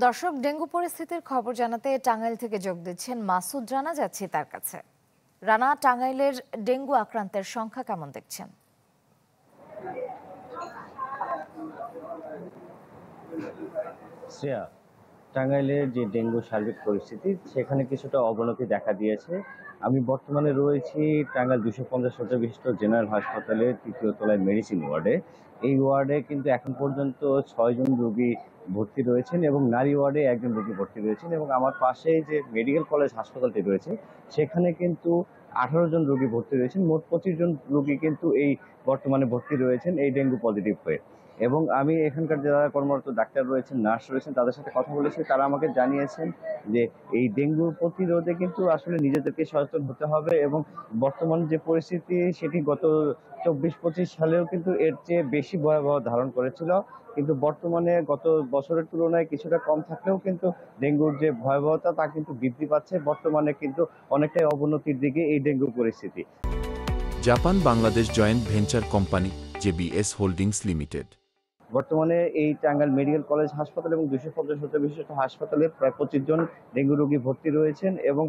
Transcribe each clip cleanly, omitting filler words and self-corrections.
দর্শক, ডেঙ্গু পরিস্থিতির খবর জানাতে টাঙ্গাইল থেকে যোগ দিচ্ছেন মাসুদ রানা। যাচ্ছি তার কাছে। রানা, টাঙ্গাইলের ডেঙ্গু আক্রান্তের সংখ্যা কেমন দেখছেন? শ্রেয়া, টাঙ্গাইলের যে ডেঙ্গু সার্বিক পরিস্থিতি সেখানে কিছুটা অবনতি দেখা দিয়েছে। আমি বর্তমানে রয়েছি টাঙ্গাইল 250 শয্যা বিশিষ্ট জেনারেল হাসপাতালের 3য় তলায় মেডিসিন ওয়ার্ডে। এই ওয়ার্ডে কিন্তু এখন পর্যন্ত 6 জন রোগী ভর্তি রয়েছেন এবং নারী ওয়ার্ডে একজন রোগী ভর্তি রয়েছেন, এবং আমার পাশেই যে মেডিকেল কলেজ হাসপাতালটি রয়েছে সেখানে কিন্তু 18 জন রোগী ভর্তি রয়েছেন। মোট 25 জন রোগী কিন্তু এই বর্তমানে ভর্তি রয়েছেন এই ডেঙ্গু পজিটিভ হয়ে। এবং আমি এখানকার যারা কর্মরত ডাক্তার রয়েছেন, নার্স রয়েছেন, তাদের সাথে কথা বলেছি। তারা আমাকে জানিয়েছেন যে এই ডেঙ্গু প্রতিরোধে কিন্তু আসলে নিজেদেরকে সচেতন হতে হবে, এবং বর্তমান যে পরিস্থিতি সেটি গত 24-25 সালেও কিন্তু এর চেয়ে বেশি ভয়াবহ ধারণ করেছিল। কিন্তু বর্তমানে গত বছরের তুলনায় কিছুটা কম থাকলেও কিন্তু ডেঙ্গুর যে ভয়াবহতা তা কিন্তু বৃদ্ধি পাচ্ছে। বর্তমানে কিন্তু অনেকটাই অবনতির দিকে এই ডেঙ্গু পরিস্থিতি। Japan Bangladesh joint venture company JBS holdings limited. বর্তমানে এই টাঙ্গাইল মেডিকেল কলেজ হাসপাতাল এবং 250 শয্যা বিশিষ্ট হাসপাতালে প্রায় 25 জন ডেঙ্গু রোগী ভর্তি রয়েছেন, এবং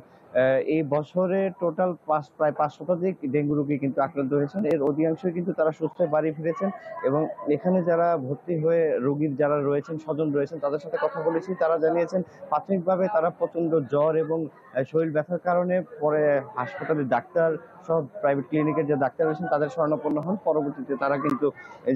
এই বছরে টোটাল প্রায় 5 শতাধিক ডেঙ্গু রোগী কিন্তু আক্রান্ত হয়েছেন। এর অধিকাংশই কিন্তু তারা সুস্থ হয়ে বাড়ি ফিরেছেন। এবং এখানে যারা ভর্তি হয়ে রোগীর যারা রয়েছেন, স্বজন রয়েছেন, তাদের সাথে কথা বলেছি। তারা জানিয়েছেন প্রাথমিকভাবে তারা প্রচন্ড জ্বর এবং শরীর ব্যথার কারণে পরে হাসপাতালের ডাক্তার সব প্রাইভেট ক্লিনিকের যে ডাক্তার রয়েছেন তাদের শরণাপন্ন হন। পরবর্তীতে তারা কিন্তু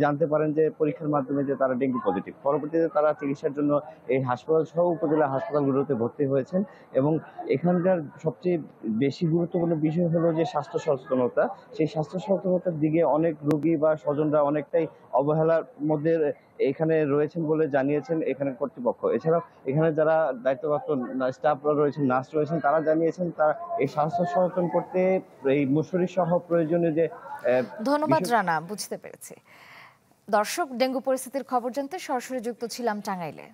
জানতে পারেন যে পরীক্ষার মাধ্যমে যে তারা ডেঙ্গু পজিটিভ। পরবর্তীতে তারা চিকিৎসার জন্য এই হাসপাতাল সহ উপজেলা হাসপাতালগুলোতে ভর্তি হয়েছেন। এবং এখানকার সবচেয়ে বেশি গুরুত্বপূর্ণ বিষয় হলো যে স্বাস্থ্য সচেতনতা। সেই স্বাস্থ্য সচেতনতার দিকে অনেক রোগী বা স্বজনরা অনেকটাই অবহেলার মধ্যে এখানে রয়েছেন বলে জানিয়েছেন এখানের কর্তৃপক্ষ। এছাড়াও এখানে যারা দায়িত্বপ্রাপ্ত স্টাফরা রয়েছেন, নার্স রয়েছেন, তারা জানিয়েছেন তারা এই স্বাস্থ্য সচেতন করতে এই মশারি সহ প্রয়োজনীয় যে ধন্যবাদ রানা, বুঝতে পেরেছি। দর্শক, ডেঙ্গু পরিস্থিতির খবর জানতে সরাসরি যুক্ত ছিলাম টাঙ্গাইলে।